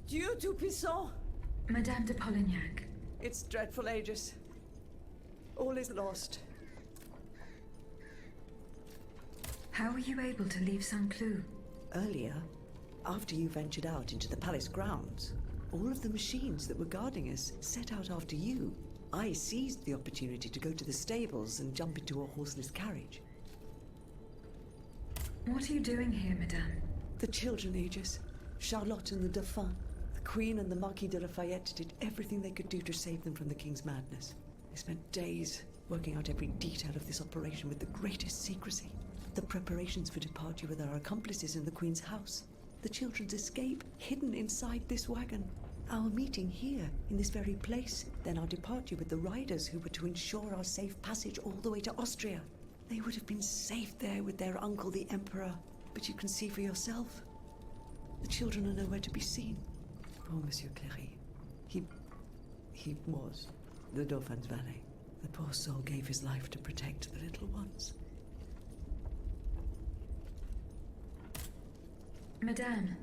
Dieu Tout-Puissant! Madame de Polignac. It's dreadful, Aegis. All is lost. How were you able to leave Saint-Cloud? Earlier, after you ventured out into the palace grounds, all of the machines that were guarding us set out after you. I seized the opportunity to go to the stables and jump into a horseless carriage. What are you doing here, Madame? The children, Aegis. Charlotte and the Dauphin. The Queen and the Marquis de Lafayette did everything they could do to save them from the King's madness. They spent days working out every detail of this operation with the greatest secrecy. The preparations for departure with our accomplices in the Queen's house. The children's escape, hidden inside this wagon. Our meeting here, in this very place. Then our departure with the riders who were to ensure our safe passage all the way to Austria. They would have been safe there with their uncle, the Emperor. But you can see for yourself. The children are nowhere to be seen. Poor Monsieur Cléry. He was the Dauphin's valet. The poor soul gave his life to protect the little ones. Madame.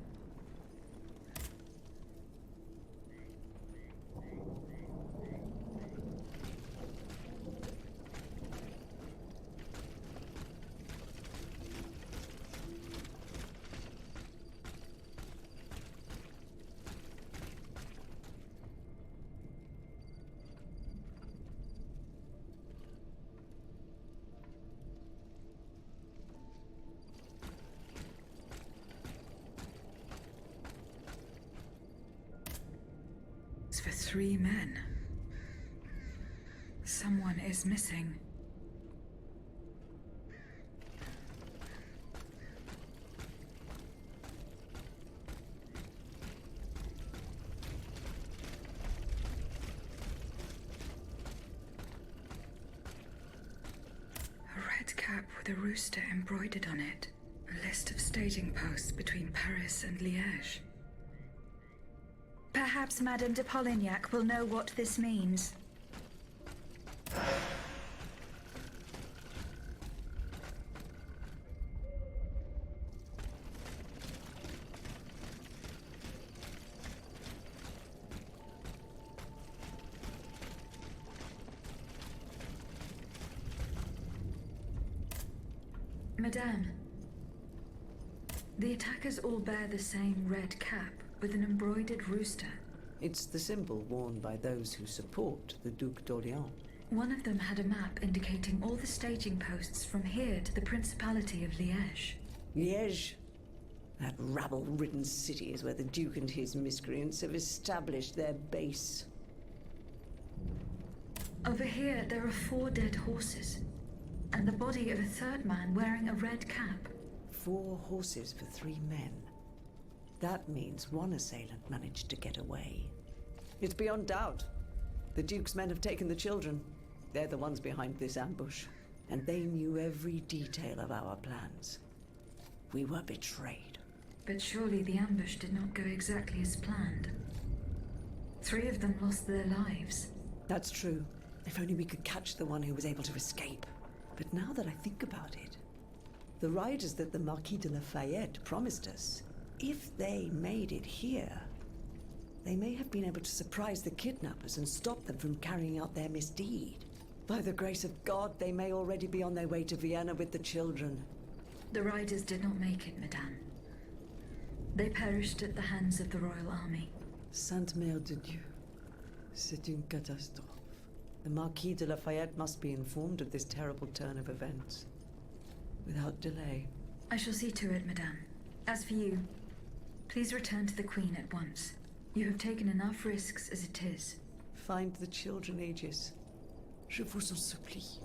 For 3 men. Someone is missing. A red cap with a rooster embroidered on it. A list of staging posts between Paris and Liège. Perhaps Madame de Polignac will know what this means. Madame, the attackers all bear the same red cap with an embroidered rooster. It's the symbol worn by those who support the Duc d'Orléans. One of them had a map indicating all the staging posts from here to the Principality of Liège. Liège? That rabble-ridden city is where the Duke and his miscreants have established their base. Over here, there are 4 dead horses, and the body of a 3rd man wearing a red cap. 4 horses for 3 men. That means one assailant managed to get away. It's beyond doubt. The Duke's men have taken the children. They're the ones behind this ambush. And they knew every detail of our plans. We were betrayed. But surely the ambush did not go exactly as planned. 3 of them lost their lives. That's true. If only we could catch the one who was able to escape. But now that I think about it, the riders that the Marquis de Lafayette promised us, if they made it here, they may have been able to surprise the kidnappers and stop them from carrying out their misdeed. By the grace of God, they may already be on their way to Vienna with the children. The riders did not make it, Madame. They perished at the hands of the Royal Army. Sainte Mère de Dieu, c'est une catastrophe. The Marquis de Lafayette must be informed of this terrible turn of events. Without delay. I shall see to it, Madame. As for you, please return to the Queen at once. You have taken enough risks as it is. Find the children, Aegis. Je vous en supplie.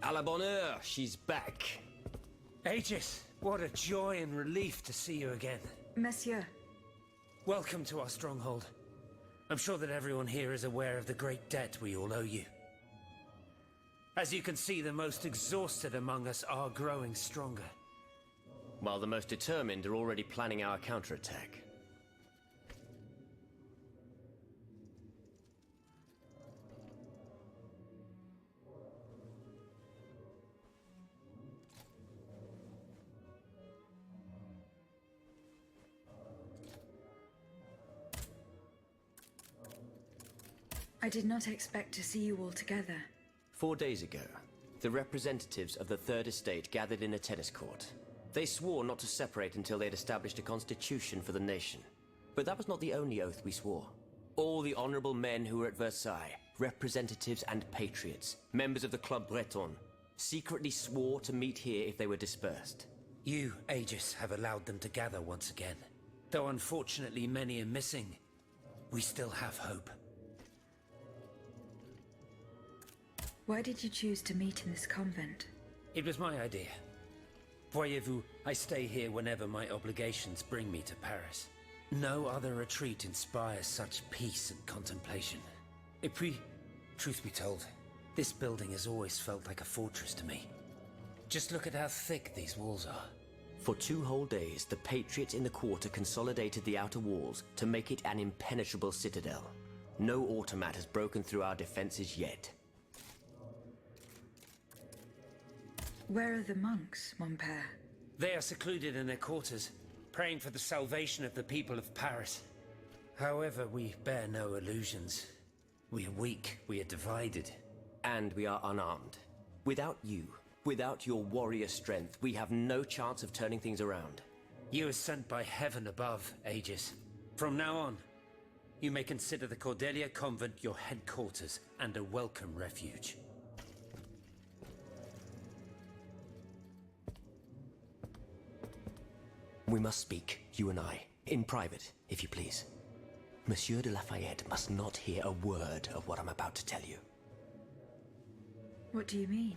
À la bonne heure, she's back. Aegis, what a joy and relief to see you again. Monsieur, Welcome to our stronghold. I'm sure that everyone here is aware of the great debt we all owe you. As you can see, the most exhausted among us are growing stronger. While the most determined are already planning our counterattack. I did not expect to see you all together. 4 days ago, the representatives of the Third Estate gathered in a tennis court. They swore not to separate until they had established a constitution for the nation. But that was not the only oath we swore. All the honorable men who were at Versailles, representatives and patriots, members of the Club Breton, secretly swore to meet here if they were dispersed. You, Aegis, have allowed them to gather once again. Though unfortunately many are missing, we still have hope. Why did you choose to meet in this convent? It was my idea. Voyez-vous, I stay here whenever my obligations bring me to Paris. No other retreat inspires such peace and contemplation. Et puis, truth be told, this building has always felt like a fortress to me. Just look at how thick these walls are. For 2 whole days, the patriots in the quarter consolidated the outer walls to make it an impenetrable citadel. No automat has broken through our defenses yet. Where are the monks, mon père? They are secluded in their quarters, praying for the salvation of the people of Paris. However, we bear no illusions. We are weak, we are divided. And we are unarmed. Without you, without your warrior strength, we have no chance of turning things around. You are sent by heaven above, Aegis. From now on, you may consider the Cordelia Convent your headquarters and a welcome refuge. We must speak, you and I, in private, if you please. Monsieur de Lafayette must not hear a word of what I'm about to tell you. What do you mean?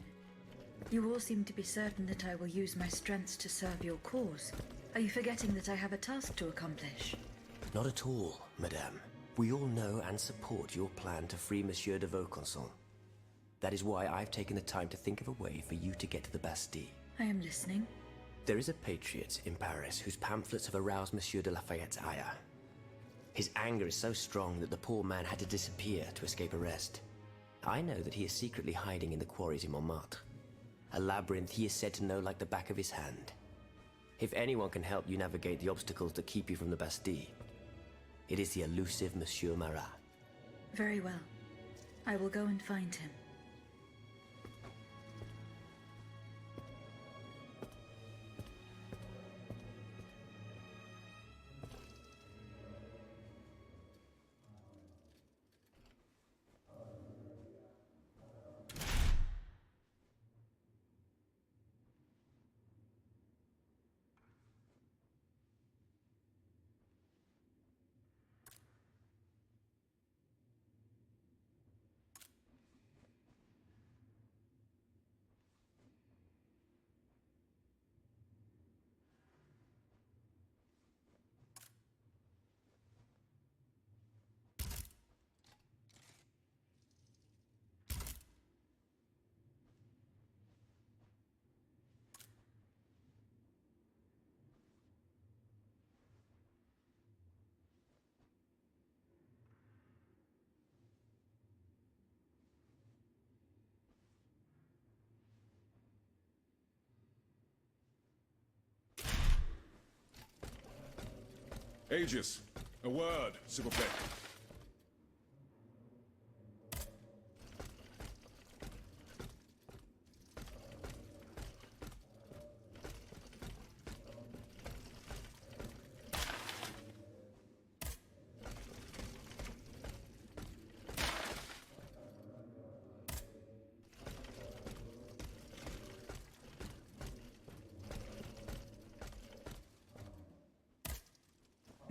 You all seem to be certain that I will use my strengths to serve your cause. Are you forgetting that I have a task to accomplish? Not at all, madame. We all know and support your plan to free Monsieur de Vaucanson. That is why I've taken the time to think of a way for you to get to the Bastille. I am listening. There is a patriot in Paris whose pamphlets have aroused Monsieur de Lafayette's ire. His anger is so strong that the poor man had to disappear to escape arrest. I know that he is secretly hiding in the quarries in Montmartre. A labyrinth he is said to know like the back of his hand. If anyone can help you navigate the obstacles that keep you from the Bastille, it is the elusive Monsieur Marat. Very well. I will go and find him. Aegis, a word, s'il vous plaît.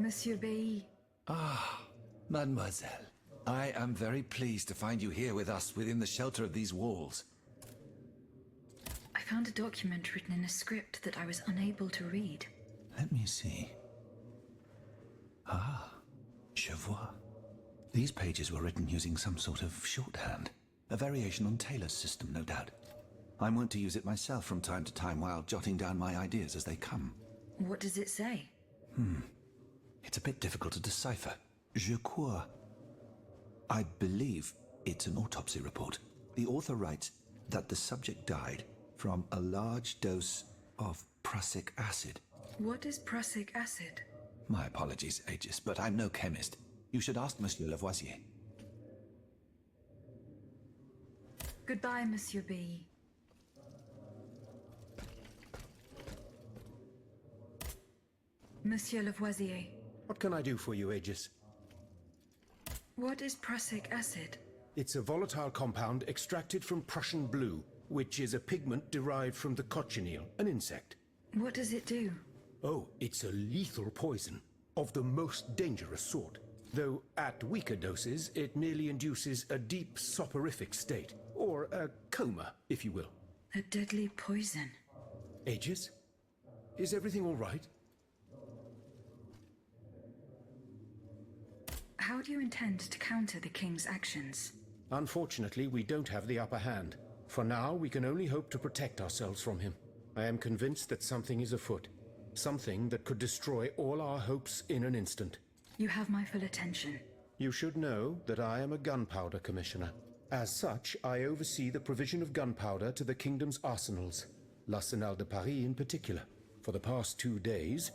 Monsieur Bailly. Ah, mademoiselle. I am very pleased to find you here with us within the shelter of these walls. found a document written in a script that I was unable to read. Let me see. Ah, je vois. These pages were written using some sort of shorthand. A variation on Taylor's system, no doubt. I'm wont to use it myself from time to time while jotting down my ideas as they come. What does it say? It's a bit difficult to decipher. Je crois. I believe it's an autopsy report. The author writes that the subject died from a large dose of prussic acid. What is prussic acid? My apologies, Aegis, but I'm no chemist. You should ask Monsieur Lavoisier. Goodbye, Monsieur B. Monsieur Lavoisier, What can I do for you, Aegis? what is prussic acid? It's a volatile compound extracted from Prussian blue, which is a pigment derived from the cochineal, an insect. What does it do? Oh, it's a lethal poison, of the most dangerous sort. Though at weaker doses, it merely induces a deep soporific state, or a coma, if you will. A deadly poison. Aegis? Is everything all right? How do you intend to counter the king's actions? Unfortunately, we don't have the upper hand. For now, we can only hope to protect ourselves from him. I am convinced that something is afoot. Something that could destroy all our hopes in an instant. You have my full attention. You should know that I am a gunpowder commissioner. As such, I oversee the provision of gunpowder to the kingdom's arsenals, l'Arsenal de Paris in particular. For the past 2 days,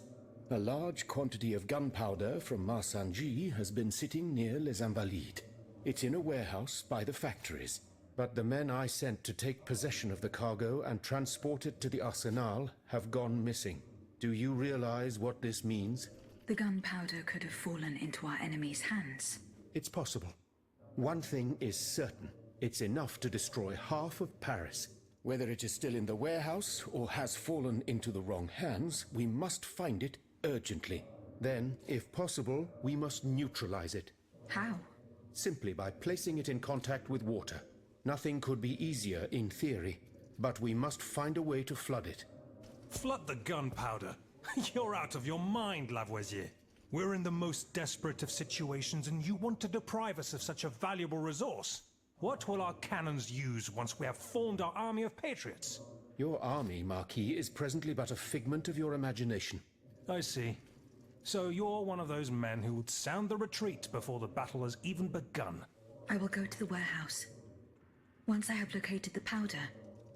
a large quantity of gunpowder from Marsangy has been sitting near Les Invalides. It's in a warehouse by the factories. But the men I sent to take possession of the cargo and transport it to the Arsenal have gone missing. Do you realize what this means? The gunpowder could have fallen into our enemy's hands. It's possible. One thing is certain. It's enough to destroy half of Paris. Whether it is still in the warehouse or has fallen into the wrong hands, we must find it urgently. Then, if possible, we must neutralize it. How? Simply by placing it in contact with water. Nothing could be easier in theory, but we must find a way to flood it. Flood the gunpowder? You're out of your mind, Lavoisier. We're in the most desperate of situations and you want to deprive us of such a valuable resource. What will our cannons use once we have formed our army of patriots? Your army, Marquis, is presently but a figment of your imagination. I see. So you're one of those men who would sound the retreat before the battle has even begun. I will go to the warehouse. Once I have located the powder,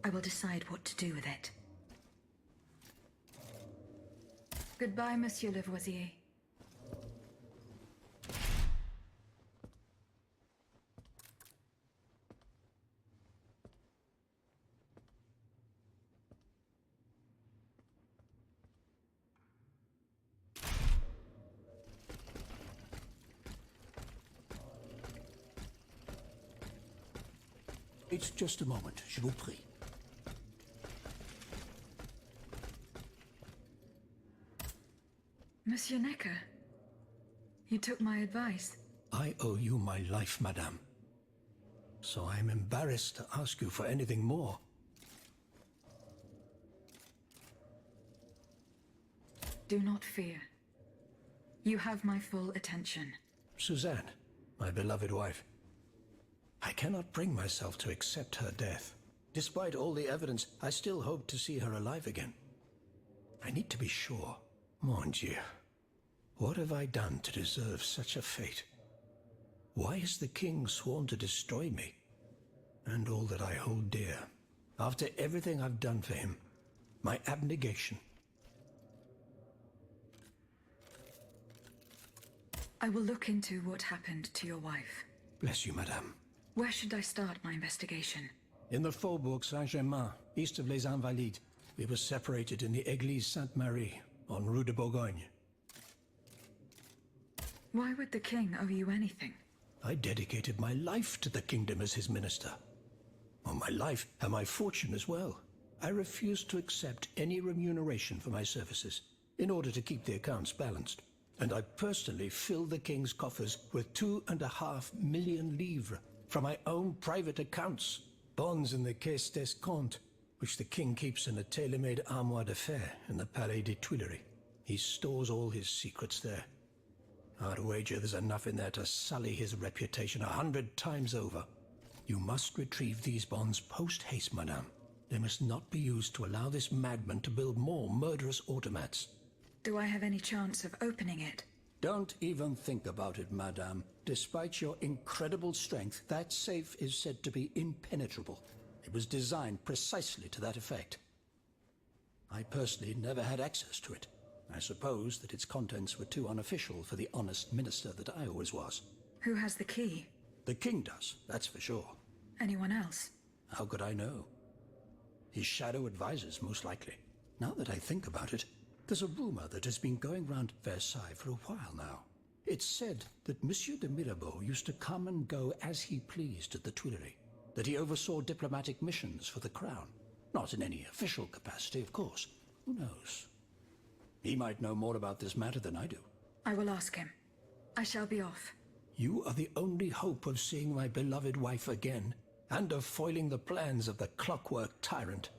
I will decide what to do with it. Goodbye, Monsieur Lavoisier. It's just a moment, je vous prie. Monsieur Necker, you took my advice. I owe you my life, madame. So I'm embarrassed to ask you for anything more. Do not fear. You have my full attention. Suzanne, my beloved wife. I cannot bring myself to accept her death. Despite all the evidence, I still hope to see her alive again. I need to be sure. Mon Dieu. What have I done to deserve such a fate? Why has the king sworn to destroy me? And all that I hold dear. After everything I've done for him. My abnegation. I will look into what happened to your wife. Bless you, madame. Where should I start my investigation? In the Faubourg Saint-Germain, east of Les Invalides. We were separated in the Église Sainte-Marie, on Rue de Bourgogne. Why would the king owe you anything? I dedicated my life to the kingdom as his minister. Well, my life and my fortune as well. I refused to accept any remuneration for my services, in order to keep the accounts balanced. And I personally filled the king's coffers with 2.5 million livres from my own private accounts, bonds in the Caisse d'Escompte, which the king keeps in a tailor-made armoire de fer in the Palais des Tuileries. He stores all his secrets there. I'd wager there's enough in there to sully his reputation 100 times over. You must retrieve these bonds post-haste, madame. They must not be used to allow this madman to build more murderous automats. Do I have any chance of opening it? Don't even think about it, madame. Despite your incredible strength, that safe is said to be impenetrable. It was designed precisely to that effect. I personally never had access to it. I suppose that its contents were too unofficial for the honest minister that I always was. Who has the key? The king does, that's for sure. Anyone else? How could I know? His shadow advisors, most likely. Now that I think about it, there's a rumor that has been going round Versailles for a while now. It's said that Monsieur de Mirabeau used to come and go as he pleased at the Tuileries, that he oversaw diplomatic missions for the crown. Not in any official capacity, of course. Who knows? He might know more about this matter than I do. I will ask him. I shall be off. You are the only hope of seeing my beloved wife again, and of foiling the plans of the clockwork tyrant.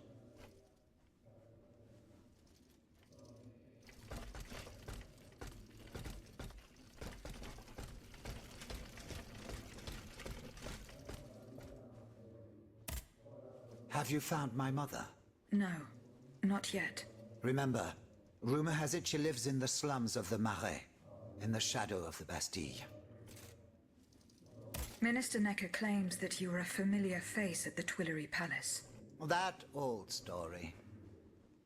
Have you found my mother? No, not yet. Remember, rumor has it she lives in the slums of the Marais, in the shadow of the Bastille. Minister Necker claims that you were a familiar face at the Tuileries Palace. That old story.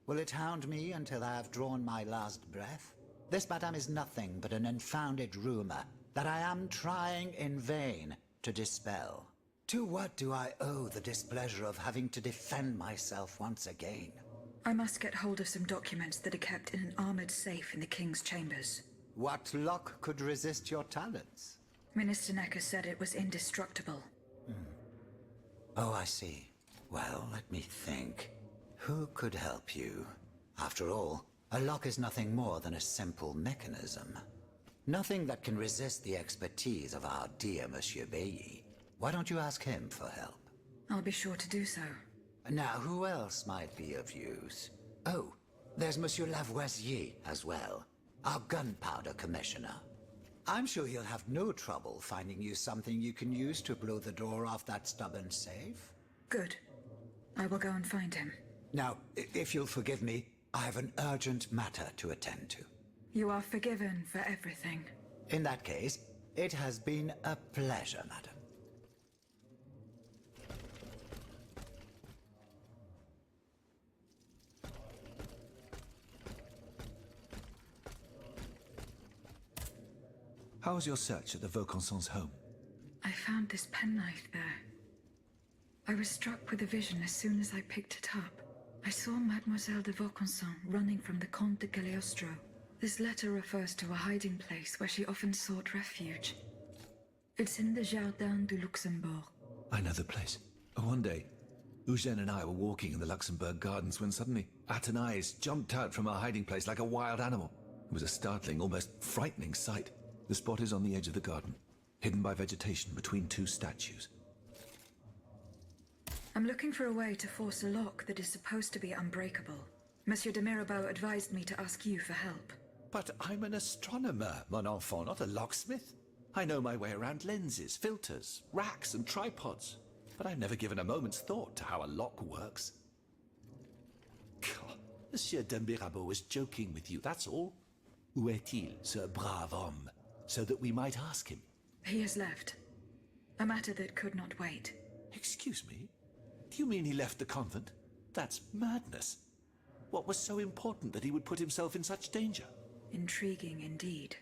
Will it hound me until I have drawn my last breath? This, madame, is nothing but an unfounded rumor that I am trying in vain to dispel. To what do I owe the displeasure of having to defend myself once again? I must get hold of some documents that are kept in an armored safe in the king's chambers. What lock could resist your talents? Minister Necker said it was indestructible. Oh, I see. Well, let me think. Who could help you? After all, a lock is nothing more than a simple mechanism. Nothing that can resist the expertise of our dear Monsieur Bailly. Why don't you ask him for help? I'll be sure to do so. Now, who else might be of use? Oh, there's Monsieur Lavoisier as well, our gunpowder commissioner. I'm sure he'll have no trouble finding you something you can use to blow the door off that stubborn safe. Good. I will go and find him. Now, if you'll forgive me, I have an urgent matter to attend to. You are forgiven for everything. In that case, it has been a pleasure, madam. How was your search at the Vaucansons' home? I found this penknife there. I was struck with a vision as soon as I picked it up. I saw Mademoiselle de Vaucanson running from the Comte de Cagliostro. This letter refers to a hiding place where she often sought refuge. It's in the Jardin du Luxembourg. I know the place. One day, Eugène and I were walking in the Luxembourg gardens when suddenly Athénaïs jumped out from our hiding place like a wild animal. It was a startling, almost frightening sight. The spot is on the edge of the garden, hidden by vegetation between two statues. I'm looking for a way to force a lock that is supposed to be unbreakable. Monsieur de Mirabeau advised me to ask you for help. But I'm an astronomer, mon enfant, not a locksmith. I know my way around lenses, filters, racks and tripods. But I've never given a moment's thought to how a lock works. God, Monsieur de Mirabeau was joking with you, that's all. Où est-il, ce brave homme? So that we might ask him. He has left. A matter that could not wait. Excuse me? Do you mean he left the convent? That's madness. What was so important that he would put himself in such danger? Intriguing indeed.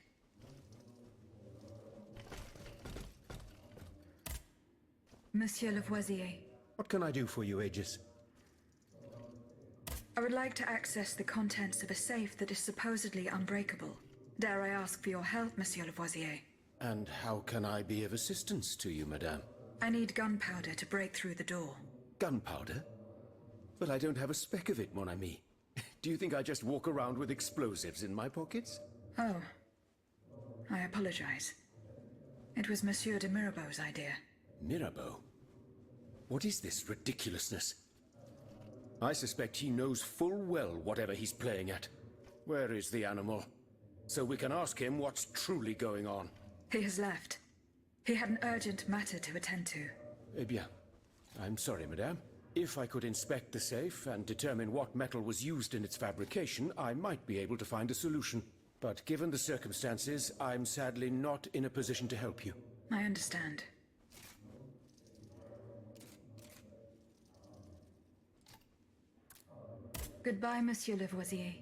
Monsieur Lavoisier. What can I do for you, Aegis? I would like to access the contents of a safe that is supposedly unbreakable. Dare I ask for your help, Monsieur Lavoisier? And how can I be of assistance to you, madame? I need gunpowder to break through the door. Gunpowder? But I don't have a speck of it, mon ami. Do you think I just walk around with explosives in my pockets? Oh. I apologize. It was Monsieur de Mirabeau's idea. Mirabeau? What is this ridiculousness? I suspect he knows full well whatever he's playing at. Where is the animal? So we can ask him what's truly going on. He has left. He had an urgent matter to attend to. Eh bien. I'm sorry, madame. If I could inspect the safe and determine what metal was used in its fabrication, I might be able to find a solution. But given the circumstances, I'm sadly not in a position to help you. I understand. Goodbye, Monsieur Lavoisier.